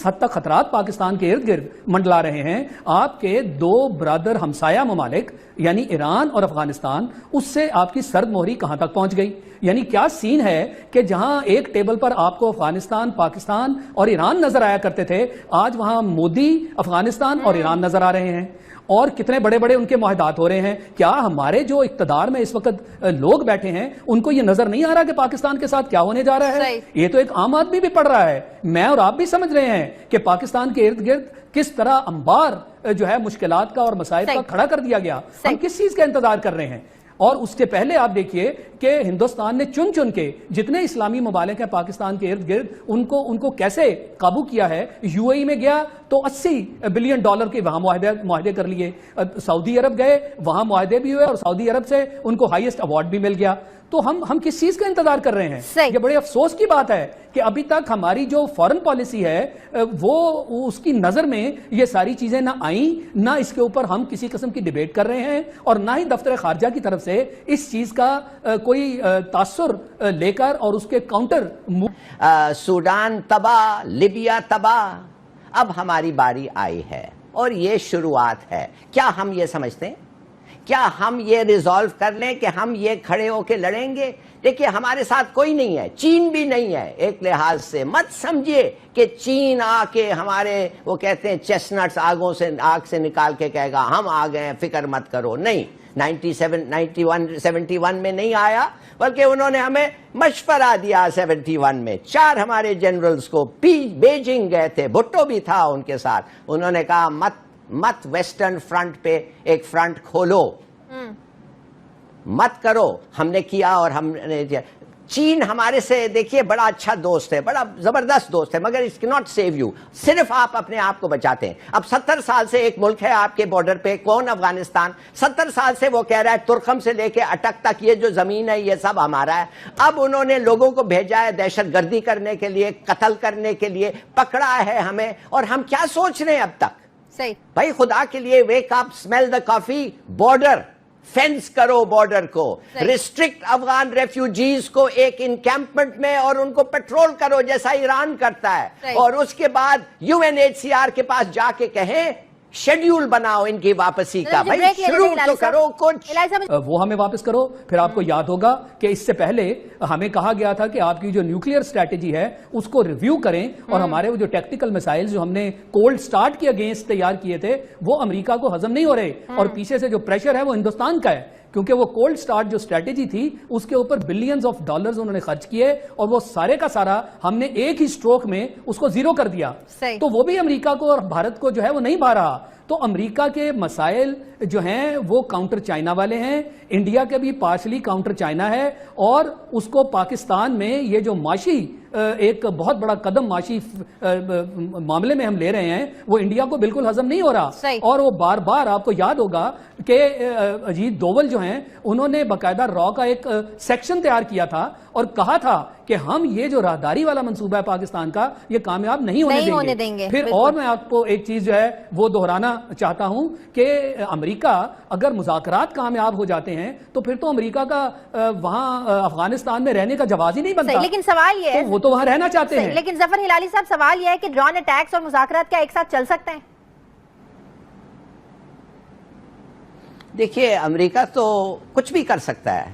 حد تک خطرات پاکستان کے ارد گرد منڈلا رہے ہیں. آپ کے دو برادر ہمسایہ ممالک یعنی ایران اور افغانستان، اس سے آپ کی سرد مہری کہاں تک پہنچ گئی؟ یعنی کیا سین ہے کہ جہاں ایک ٹیبل پر آپ کو افغانستان، پاکستان اور ایران نظر آیا کرتے تھے، آج وہاں مودی، افغانستان اور ایران نظر آ رہے ہیں. اور کتنے بڑے بڑے ان کے معاہدات ہو رہے ہیں. کیا ہمارے جو اقتدار میں اس وقت لوگ بیٹھے ہیں ان کو یہ نظر نہیں آ رہا کہ پاکستان کے ساتھ کیا ہونے جا رہا ہے؟ یہ تو ایک عام آدمی بھی پڑھ رہا ہے، میں اور آپ بھی سمجھ رہے ہیں کہ پاکستان کے ارد گرد کس طرح انبار جو ہے مشکلات کا اور مسائل کا کھڑا کر دیا گیا. ہم کس چیز کا انتظار کر رہے ہیں؟ اور اس کے پہلے آپ دیکھیے کہ ہندوستان نے چن چن کے جتنے اسلامی ممالک ہیں پاکستان کے ارد گرد ان کو کیسے قابو کیا ہے. یو اے ای میں گیا تو $80 بلین کے وہاں معاہدے کر لیے. سعودی عرب گئے، وہاں معاہدے بھی ہوئے اور سعودی عرب سے ان کو ہائیسٹ ایوارڈ بھی مل گیا. تو ہم کس چیز کا انتظار کر رہے ہیں؟ یہ بڑے افسوس کی بات ہے کہ ابھی تک ہماری جو فارن پالیسی ہے وہ اس کی نظر میں یہ ساری چیزیں نہ آئیں، نہ اس کے اوپر ہم کسی قسم کی ڈیبیٹ کر رہے ہیں، اور نہ ہی دفتر خارجہ کی طرف سے اس چیز کا کوئی تاثر لے کر اور اس کے کاؤنٹر. سوڈان تباہ، لیبیا تباہ، اب ہماری باری آئی ہے اور یہ شروعات ہے. کیا ہم یہ سمجھتے ہیں؟ کیا ہم یہ ریزالو کر لیں کہ ہم یہ کھڑے ہو کے لڑیں گے؟ دیکھیے ہمارے ساتھ کوئی نہیں ہے، چین بھی نہیں ہے. ایک لحاظ سے مت سمجھیے کہ چین آ کے ہمارے وہ کہتے ہیں چیسنٹس آگ سے نکال کے کہے گا ہم آ گئے ہیں فکر مت کرو. نہیں، 71 میں نہیں آیا، بلکہ انہوں نے ہمیں مشورہ دیا. 71 میں 4 ہمارے جنرلز کو بیجنگ گئے تھے، بھٹو بھی تھا ان کے ساتھ. انہوں نے کہا مت ویسٹرن فرنٹ پہ ایک فرنٹ کھولو، مت کرو. ہم نے کیا اور ہم نے چین ہمارے سے دیکھیے بڑا اچھا دوست ہے، بڑا زبردست دوست ہے، مگر اس کی ناٹ سیو یو. صرف آپ اپنے آپ کو بچاتے ہیں. اب 70 سال سے ایک ملک ہے آپ کے بارڈر پہ، کون؟ افغانستان. 70 سال سے وہ کہہ رہا ہے ترکھم سے لے کے اٹک تک یہ جو زمین ہے یہ سب ہمارا ہے. اب انہوں نے لوگوں کو بھیجا ہے دہشت گردی کرنے کے لیے، قتل کرنے کے لیے، پکڑا ہے ہمیں. اور ہم کیا سوچ رہے ہیں اب تک؟ بھائی خدا کے لیے ویک اپ، اسمیل دا کافی. بارڈر فینس کرو، بارڈر کو ریسٹرکٹ افغان ریفیوجیز کو ایک انکیمپمنٹ میں اور ان کو پیٹرول کرو جیسا ایران کرتا ہے. اور اس کے بعد UNHCR کے پاس جا کے کہیں شیڈیول بناؤ ان کی واپسی کا. بھائی شروع تو کرو کچھ. وہ ہمیں واپس کرو. پھر آپ کو یاد ہوگا کہ اس سے پہلے ہمیں کہا گیا تھا کہ آپ کی جو نیوکلیئر اسٹریٹجی ہے اس کو ریویو کریں، اور ہمارے وہ جو ٹیکٹیکل میسائل جو ہم نے کولڈ سٹارٹ کے اگینسٹ تیار کیے تھے وہ امریکہ کو ہضم نہیں ہو رہے، اور پیچھے سے جو پریشر ہے وہ ہندوستان کا ہے، کیونکہ وہ کولڈ سٹارٹ جو اسٹریٹجی تھی اس کے اوپر بلینز آف ڈالرز انہوں نے خرچ کیے، اور وہ سارے کا سارا ہم نے ایک ہی سٹروک میں اس کو زیرو کر دیا. تو وہ بھی امریکہ کو اور بھارت کو جو ہے وہ نہیں بھا رہا. تو امریکہ کے مسائل جو ہیں وہ کاؤنٹر چائنا والے ہیں، انڈیا کے بھی پارشلی کاؤنٹر چائنا ہے، اور اس کو پاکستان میں یہ جو معاشی ایک بہت بڑا قدم معاشی معاملے میں ہم لے رہے ہیں وہ انڈیا کو بالکل ہضم نہیں ہو رہا. اور وہ بار بار آپ کو یاد ہوگا کہ اجیت دوول جو ہیں انہوں نے باقاعدہ را کا ایک سیکشن تیار کیا تھا اور کہا تھا کہ ہم یہ جو راہداری والا منصوبہ ہے پاکستان کا یہ کامیاب نہیں ہونے دیں گے. پھر اور میں آپ کو ایک چیز جو ہے وہ دہرانا چاہتا ہوں کہ امریکہ اگر مذاکرات کامیاب ہو جاتے ہیں تو پھر تو امریکہ کا وہاں افغانستان میں رہنے کا جواز ہی نہیں بنتا. لیکن سوال یہ ہے وہ تو وہاں رہنا چاہتے ہیں. لیکن ظفر ہلالی صاحب سوال یہ ہے کہ ڈرون اٹیکس اور مذاکرات کیا ایک ساتھ چل سکتے ہیں؟ دیکھیے امریکہ تو کچھ بھی کر سکتا ہے،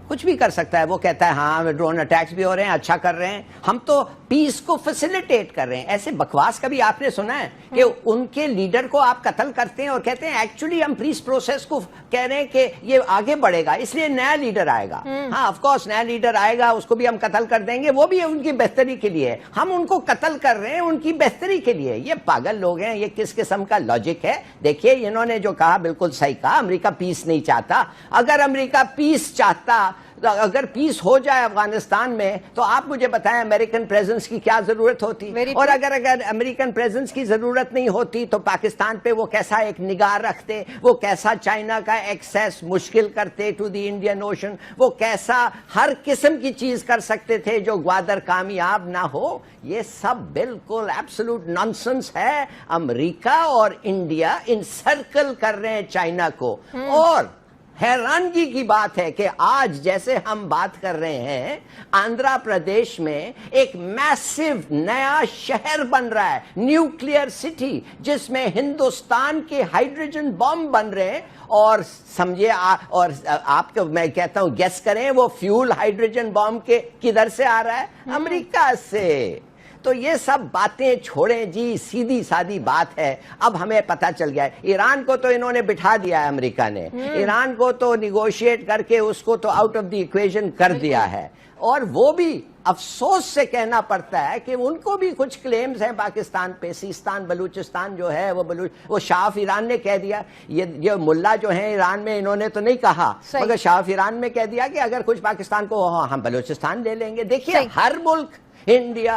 کچھ بھی کر سکتا ہے. وہ کہتا ہے ہاں ڈرون اٹیکس بھی ہو رہے ہیں، اچھا کر رہے ہیں، ہم تو پیس کو فیسیلیٹیٹ کر رہے ہیں. ایسے بکواس کبھی آپ نے سنا ہے کہ ان کے لیڈر کو آپ قتل کرتے ہیں اور کہتے ہیں ایکچولی ہم پیس پروسیس کو کہہ رہے ہیں کہ یہ آگے بڑھے گا اس لیے نیا لیڈر آئے گا. ہاں آف کورس نیا لیڈر آئے گا، اس کو بھی ہم قتل کر دیں گے، وہ بھی ان کی بہتری کے لیے. ہم ان کو قتل کر رہے ہیں ان کی بہتری کے لیے. یہ پاگل لوگ ہیں، یہ کس قسم کا لاجک ہے؟ دیکھیے انہوں نے جو کہا بالکل صحیح کہا، امریکہ پیس نہیں چاہتا. اگر امریکہ پیس چاہتا، اگر پیس ہو جائے افغانستان میں تو آپ مجھے بتائیں امریکن پریزنس کی کیا ضرورت ہوتی؟ اور اگر امریکن پریزنس کی ضرورت نہیں ہوتی تو پاکستان پہ وہ کیسا ایک نگاہ رکھتے، وہ کیسا چائنا کا ایکسیس مشکل کرتے ٹو دی انڈین اوشن، وہ کیسا ہر قسم کی چیز کر سکتے تھے جو گوادر کامیاب نہ ہو. یہ سب بالکل ایبسولوٹ نانسنس ہے. امریکہ اور انڈیا انسرکل کر رہے ہیں چائنا کو. اور حیرانگی کی بات ہے کہ آج جیسے ہم بات کر رہے ہیں آندھرا پردیش میں ایک میسو نیا شہر بن رہا ہے, نیوکلیئر سٹی, جس میں ہندوستان کے ہائیڈروجن بم بن رہے ہیں. اور سمجھے اور آپ کو میں کہتا ہوں گیس کریں وہ فیول ہائیڈروجن بم کے کدھر سے آ رہا ہے؟ امریکہ سے. تو یہ سب باتیں چھوڑیں جی, سیدھی سادی بات ہے. اب ہمیں پتہ چل گیا ہے ایران کو تو انہوں نے بٹھا دیا ہے, امریکہ نے ایران کو تو نیگوشیٹ کر کے اس کو تو آؤٹ آف دی ایکویشن کر دیا ہے. اور وہ بھی افسوس سے کہنا پڑتا ہے کہ ان کو بھی کچھ کلیمز ہیں پاکستان پہ. سیستان بلوچستان جو ہے وہ شاہ آف ایران نے کہہ دیا, یہ ملا جو ہیں ایران میں انہوں نے تو نہیں کہا, مگر شاہ آف ایران میں کہہ دیا کہ اگر کچھ پاکستان کو ہم بلوچستان لے لیں گے. دیکھیے ہر ملک, انڈیا,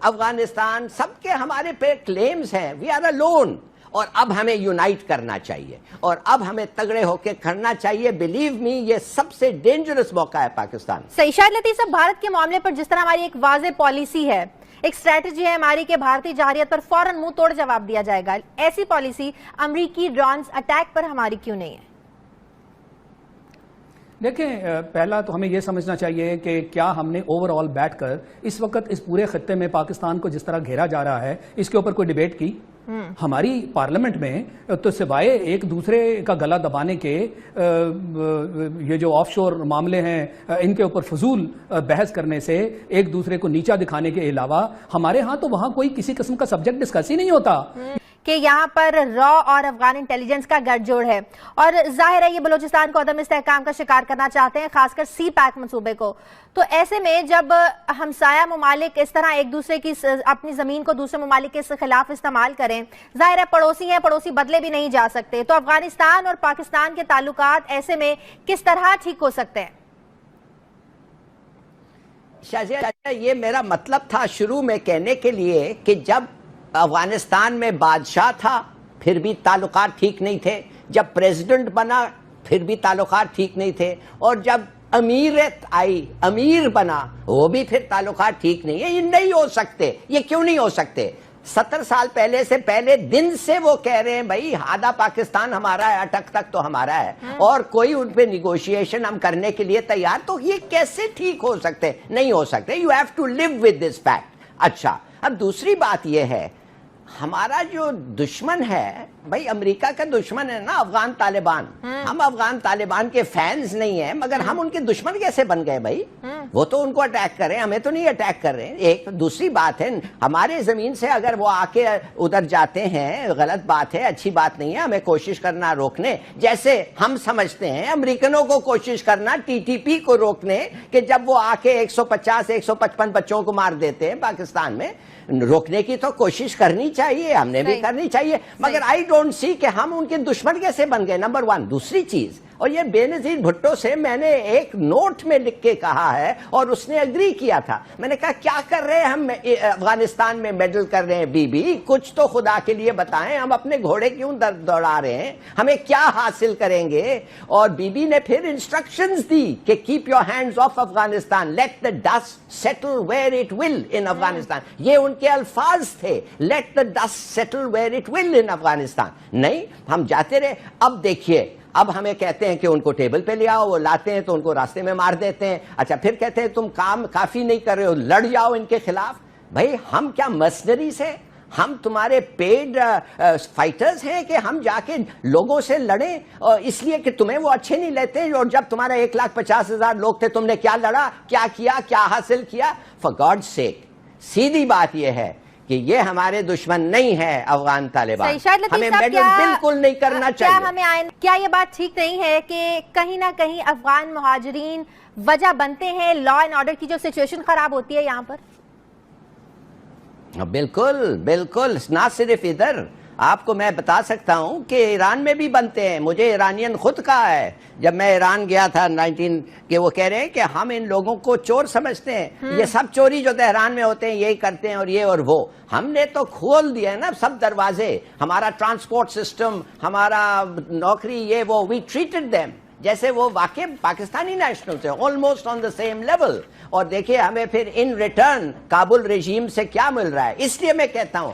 افغانستان, سب کے ہمارے پہ کلیمز ہیں. We are alone. اور اب ہمیں یونائٹ کرنا چاہیے اور اب ہمیں تگڑے ہو کے کرنا چاہیے. بلیو می یہ سب سے ڈینجرس موقع ہے پاکستان. صحیح. شاہد لطیف صاحب, بھارت کے معاملے پر جس طرح ہماری ایک واضح پالیسی ہے, ایک اسٹریٹجی ہے ہماری کہ بھارتی جارحیت پر فوراً منہ توڑ جواب دیا جائے گا, ایسی پالیسی امریکی ڈرونز اٹیک پر ہماری کیوں نہیں ہے؟ دیکھیں, پہلا تو ہمیں یہ سمجھنا چاہیے کہ کیا ہم نے اوور آل بیٹھ کر اس وقت اس پورے خطے میں پاکستان کو جس طرح گھیرا جا رہا ہے اس کے اوپر کوئی ڈیبیٹ کی؟ ہماری پارلیمنٹ میں تو سوائے ایک دوسرے کا گلا دبانے کے یہ جو آف شور معاملے ہیں ان کے اوپر فضول بحث کرنے سے, ایک دوسرے کو نیچا دکھانے کے علاوہ ہمارے ہاں تو وہاں کوئی کسی قسم کا سبجیکٹ ڈسکس ہی نہیں ہوتا کہ یہاں پر را اور افغان انٹیلیجنس کا گٹھ جوڑ ہے. اور ظاہر ہے یہ بلوچستان کو عدم استحکام کا شکار کرنا چاہتے ہیں, خاص کر سی پیک منصوبے کو. تو ایسے میں جب ہمسایہ ممالک اس طرح ایک دوسرے کی اپنی زمین کو دوسرے ممالک کے خلاف استعمال کریں, ظاہر ہے پڑوسی ہیں, پڑوسی بدلے بھی نہیں جا سکتے. تو افغانستان اور پاکستان کے تعلقات ایسے میں کس طرح ٹھیک ہو سکتے ہیں؟ شاہجہاں, یہ میرا مطلب تھا شروع میں کہنے کے لیے کہ جب افغانستان میں بادشاہ تھا پھر بھی تعلقات ٹھیک نہیں تھے, جب پریزیڈنٹ بنا پھر بھی تعلقات ٹھیک نہیں تھے, اور جب امیرت آئی, امیر بنا, وہ بھی پھر تعلقات ٹھیک نہیں ہے. یہ نہیں ہو سکتے. یہ کیوں نہیں ہو سکتے؟ 70 سال پہلے سے پہلے دن سے وہ کہہ رہے ہیں بھائی آدھا پاکستان ہمارا ہے, اٹک تک تو ہمارا ہے, اور کوئی ان پہ نیگوشیشن ہم کرنے کے لیے تیار. تو یہ کیسے ٹھیک ہو سکتے؟ نہیں ہو سکتے. You have to live with this fact. اچھا, اب دوسری بات یہ ہے, ہمارا جو دشمن ہے بھائی, امریکہ کا دشمن ہے نا افغان طالبان. ہم افغان طالبان کے فینز نہیں ہیں, مگر ہم ان کے دشمن کیسے بن گئے بھائی؟ وہ تو ان کو اٹیک کر رہے ہیں, ہمیں تو نہیں اٹیک کر رہے ہیں. ایک دوسری بات ہے, ہمارے زمین سے اگر وہ آ کے ادھر جاتے ہیں, غلط بات ہے, اچھی بات نہیں ہے. ہمیں کوشش کرنا روکنے, جیسے ہم سمجھتے ہیں امریکنوں کو کوشش کرنا ٹی ٹی پی کو روکنے, کہ جب وہ آ کے 150-155 بچوں کو مار دیتے ہیں پاکستان میں, روکنے کی تو کوشش کرنی چاہیے, ہم نے بھی کرنی چاہیے. مگر آئی ڈونٹ سی کہ ہم ان کے دشمن کیسے بن گئے, نمبر 1. دوسری چیز, اور یہ بے نظیر بھٹو سے میں نے ایک نوٹ میں لکھ کے کہا ہے اور اس نے اگری کیا تھا. میں نے کہا کیا کر رہے ہیں ہم افغانستان میں میڈل کر رہے ہیں, بی کچھ تو خدا کے لیے بتائیں, ہم اپنے گھوڑے کیوں دوڑا رہے ہیں, ہمیں کیا حاصل کریں گے؟ اور بی نے پھر انسٹرکشنز دی کہ keep your hands off Afghanistan, let the dust settle where it will in Afghanistan. یہ ان کے الفاظ تھے, let the dust settle where it will in Afghanistan. نہیں, ہم جاتے رہے. اب دیکھیے, اب ہمیں کہتے ہیں کہ ان کو ٹیبل پہ لے آؤ, وہ لاتے ہیں تو ان کو راستے میں مار دیتے ہیں. اچھا, پھر کہتے ہیں تم کام کافی نہیں کر رہے ہو, لڑ جاؤ ان کے خلاف. بھائی ہم کیا مرسنریز ہیں؟ ہم تمہارے پیڈ فائٹرز ہیں کہ ہم جا کے لوگوں سے لڑیں اس لیے کہ تمہیں وہ اچھے نہیں لیتے؟ اور جب تمہارا 1,50,000 لوگ تھے, تم نے کیا لڑا, کیا کیا, کیا حاصل کیا؟ فار گاڈ سیک, سیدھی بات یہ ہے کہ یہ ہمارے دشمن نہیں ہے افغان طالبان, ہمیں میڈل بالکل نہیں کرنا چاہیے. کیا یہ بات ٹھیک نہیں ہے کہ کہیں نہ کہیں افغان مہاجرین وجہ بنتے ہیں لا اینڈ آرڈر کی جو سچویشن خراب ہوتی ہے یہاں پر؟ بالکل بالکل, نہ صرف ادھر, آپ کو میں بتا سکتا ہوں کہ ایران میں بھی بنتے ہیں. مجھے ایرانین خود کہا ہے جب میں ایران گیا تھا 19 کہ وہ کہہ رہے ہیں کہ ہم ان لوگوں کو چور سمجھتے ہیں, یہ سب چوری جو تہران میں ہوتے ہیں یہی کرتے ہیں, اور یہ اور وہ. ہم نے تو کھول دیا ہے نا سب دروازے, ہمارا ٹرانسپورٹ سسٹم, ہمارا نوکری, یہ وہ, وی ٹریٹڈ دیم جیسے وہ واقع پاکستانی نیشنل سے, almost on the same level. اور دیکھیے ہمیں پھر ان ریٹرن کابل رجیم سے کیا مل رہا ہے. اس لیے میں کہتا ہوں